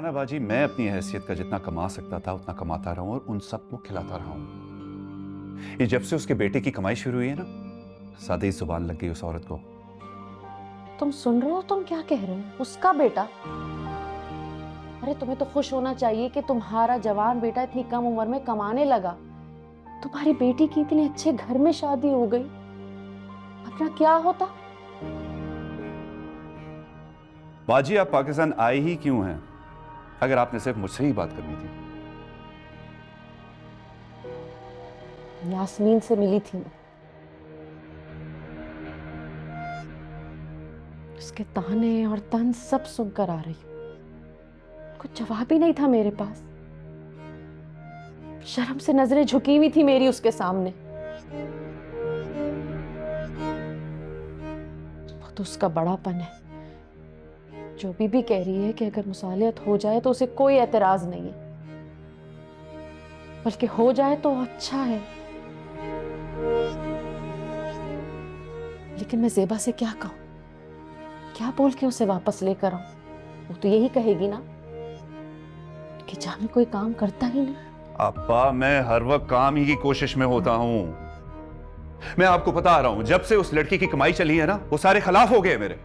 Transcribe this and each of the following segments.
फरहाना बाजी, मैं अपनी हैसियत का जितना कमा सकता था उतना कमाता रहा हूं और उन सबको खिलाता रहा हूं। ये जब से उसके बेटे की कमाई शुरू हुई है ना, सादे ही जुबान लग गई उस औरत को। तुम सुन रहे हो? तुम क्या कह रहे हो? उसका बेटा? अरे तुम्हें तो खुश होना चाहिए कि तुम्हारा जवान बेटा इतनी कम उम्र में कमाने लगा। तुम्हारी बेटी की इतने अच्छे घर में शादी हो गई, अपना क्या होता। बाजी, आप पाकिस्तान आए ही क्यों हैं अगर आपने सिर्फ मुझसे ही बात करनी थी? यास्मीन से मिली थी मैं। उसके ताने और तंज सब सुनकर आ रही हूं। कुछ जवाब ही नहीं था मेरे पास। शर्म से नजरें झुकी हुई थी मेरी उसके सामने। वो तो उसका बड़ापन है। जो बीबी कह रही है कि अगर मुसालियत हो जाए तो उसे कोई एतराज नहीं है, बल्कि हो जाए तो अच्छा है। लेकिन मैं ज़ेबा से क्या कहूं? क्या बोल के उसे वापस लेकर आऊं? वो तो यही कहेगी ना कि जामी कोई काम करता ही नहीं। अब्बा, मैं हर वक्त काम ही की कोशिश में होता हूं। मैं आपको बता रहा हूं, जब से उस लड़की की कमाई चली है ना, वो सारे खिलाफ हो गए मेरे।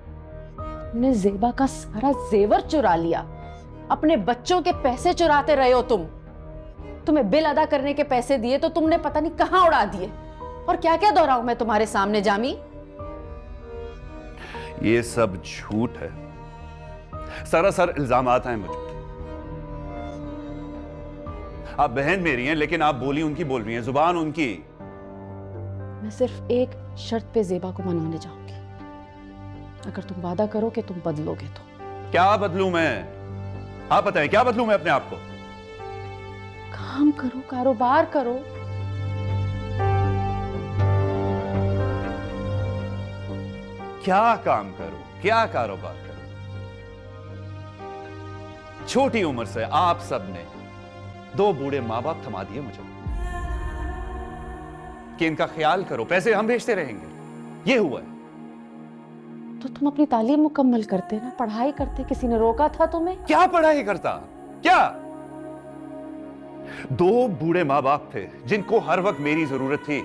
तुमने ज़ेबा का सारा जेवर चुरा लिया। अपने बच्चों के पैसे चुराते रहे हो तुम। तुम्हें बिल अदा करने के पैसे दिए तो तुमने पता नहीं कहां उड़ा दिए। और क्या क्या दोहराऊं मैं तुम्हारे सामने जामी? ये सब झूठ है, सरासर इल्जामात हैं मुझ पर। आप बहन मेरी हैं, लेकिन आप बोली उनकी बोल रही हैं, जुबान उनकी। मैं सिर्फ एक शर्त पे ज़ेबा को मनाने जाऊंगी। अगर तुम वादा करो कि तुम बदलोगे तो। क्या बदलूं मैं? आप बताएं, क्या बदलूं मैं अपने आप को? काम करो, कारोबार करो। क्या काम करूं, क्या कारोबार करूं? छोटी उम्र से आप सब ने दो बूढ़े मां बाप थमा दिए मुझे कि इनका ख्याल करो, पैसे हम भेजते रहेंगे। ये हुआ है। तो तुम अपनी तालीम मुकम्मल करते ना, पढ़ाई करते। किसी ने रोका था तुम्हें? क्या पढ़ाई करता? क्या? दो बूढ़े मां बाप थे जिनको हर वक्त मेरी जरूरत थी।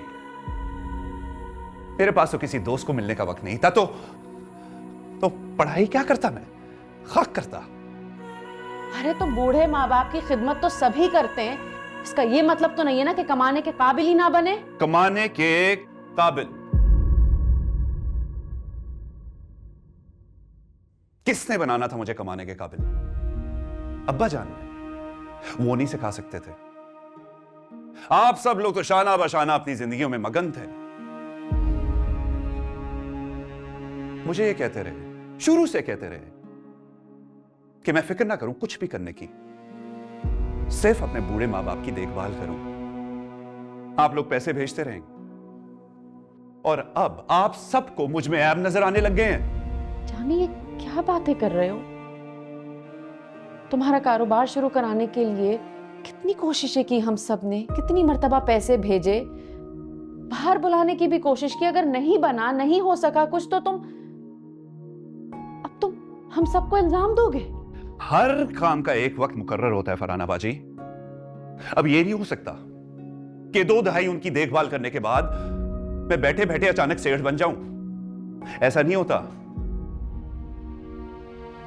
मेरे पास तो किसी दोस्त को मिलने का वक्त नहीं था, तो पढ़ाई क्या करता मैं? खाक करता। अरे तो बूढ़े माँ बाप की खिदमत तो सभी करते हैं। इसका ये मतलब तो नहीं है ना कि कमाने के काबिल ही ना बने। कमाने के काबिल? किसने बनाना था मुझे कमाने के काबिल? अब्बा जान ने। वो नहीं सिखा सकते थे। आप सब लोग तो शाना बशाना अपनी जिंदगियों में मगन थे। मुझे ये कहते रहे, शुरू से कहते रहे कि मैं फिक्र ना करूं कुछ भी करने की, सिर्फ अपने बूढ़े मां बाप की देखभाल करूं। आप लोग पैसे भेजते रहेंगे और अब आप सबको मुझ में ऐब नजर आने लग गए हैं। जामी, ये क्या बातें कर रहे हो? तुम्हारा कारोबार शुरू कराने के लिए कितनी कोशिशें की हम सब ने, कितनी मर्तबा पैसे भेजे, बाहर बुलाने की भी कोशिश की। अगर नहीं बना, नहीं हो सका कुछ, तो तुम हम सबको इल्जाम दोगे। हर काम का एक वक्त मुकर्रर होता है फरहाना बाजी। अब यह नहीं हो सकता कि 2 दहाई उनकी देखभाल करने के बाद मैं बैठे बैठे अचानक सेठ बन जाऊं। ऐसा नहीं होता।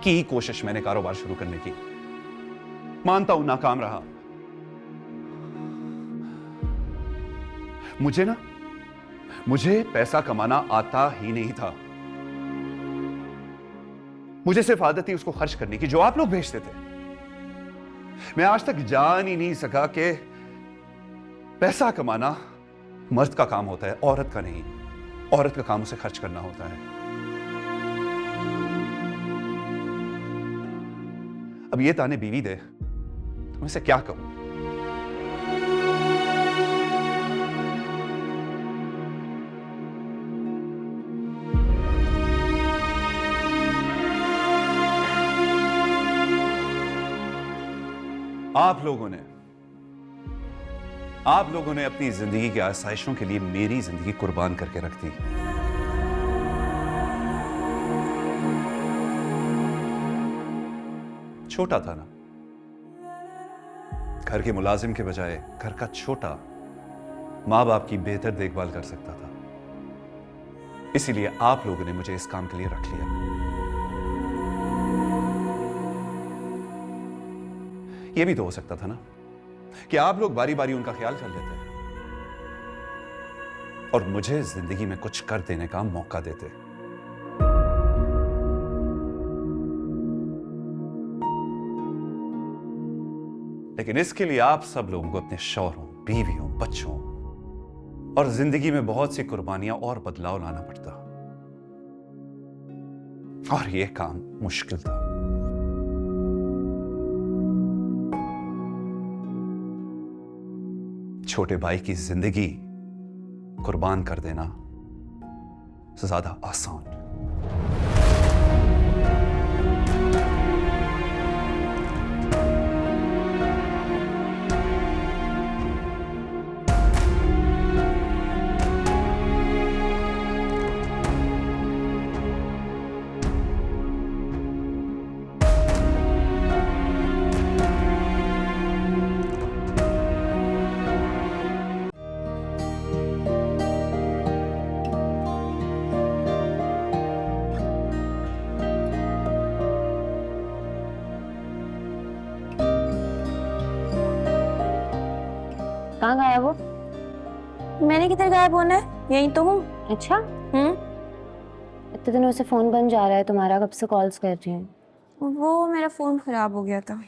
की कोशिश मैंने कारोबार शुरू करने की, मानता हूं नाकाम रहा। मुझे पैसा कमाना आता ही नहीं था। मुझे सिर्फ आदत थी उसको खर्च करने की, जो आप लोग भेजते थे। मैं आज तक जान ही नहीं सका कि पैसा कमाना मर्द का काम होता है, औरत का नहीं। औरत का काम उसे खर्च करना होता है। अब ये ताने बीवी दे तो मैं इसे क्या कहूं? आप लोगों ने अपनी जिंदगी की आसाइशों के लिए मेरी जिंदगी कुर्बान करके रख दी। छोटा था ना, घर के मुलाजिम के बजाय घर का छोटा माँ बाप की बेहतर देखभाल कर सकता था। इसीलिए आप लोगों ने मुझे इस काम के लिए रख लिया। यह भी तो हो सकता था ना कि आप लोग बारी बारी उनका ख्याल कर लेते और मुझे जिंदगी में कुछ कर देने का मौका देते। लेकिन इसके लिए आप सब लोगों को अपने शौहरों, बीवियों, बच्चों और जिंदगी में बहुत सी कुर्बानियां और बदलाव लाना पड़ता, और यह काम मुश्किल था। छोटे भाई की जिंदगी कुर्बान कर देना ज्यादा आसान। कहाँ गया वो? मैंने किधर गायब होना है, यहीं तो हूँ। अच्छा, इतने दिनों से फोन बंद जा रहा है तुम्हारा, कब से कॉल्स कर रही हूँ। वो मेरा फोन खराब हो गया था।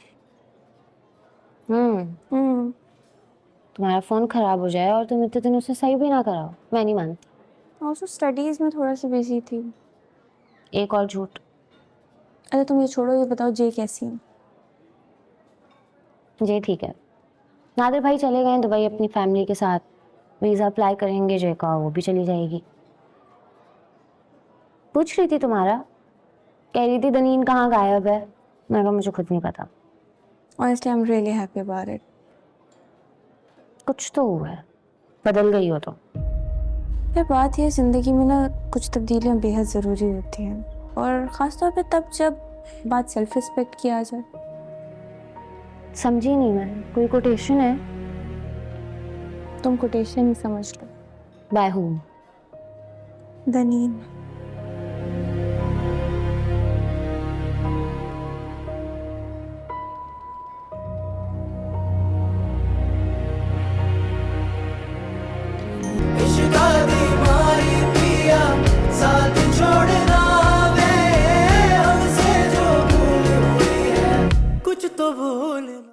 तुम्हारा फोन खराब हो जाए और तुम इतने दिनों से सही भी ना कराओ, मैं नहीं मानती। और तो स्टडीज में थोड़ा सा बिजी थी। एक और झूठ। अरे तुम ये छोड़ो, ये बताओ जे कैसी है? जी ठीक है। नादिर भाई चले गए दुबई अपनी फैमिली के साथ, वीज़ा अप्लाई करेंगे जय का, वो भी चली जाएगी। पूछ रही थी तुम्हारा, कह रही थी दनीन कहाँ गायब है। मैं कहा मुझे खुद नहीं पता। Honestly, I'm really happy about it. कुछ तो हुआ है, बदल गई हो तो। फिर बात ये, ज़िंदगी में ना कुछ तब्दीलियाँ बेहद ज़रूरी होती हैं, और ख़ासतौर पे तब जब बात सेल्फ रिस्पेक्ट की आ जाए। समझी नहीं मैं, कोई कोटेशन है? तुम कोटेशन ही समझ लो। Bye whom? दनीन। कुछ तो भूल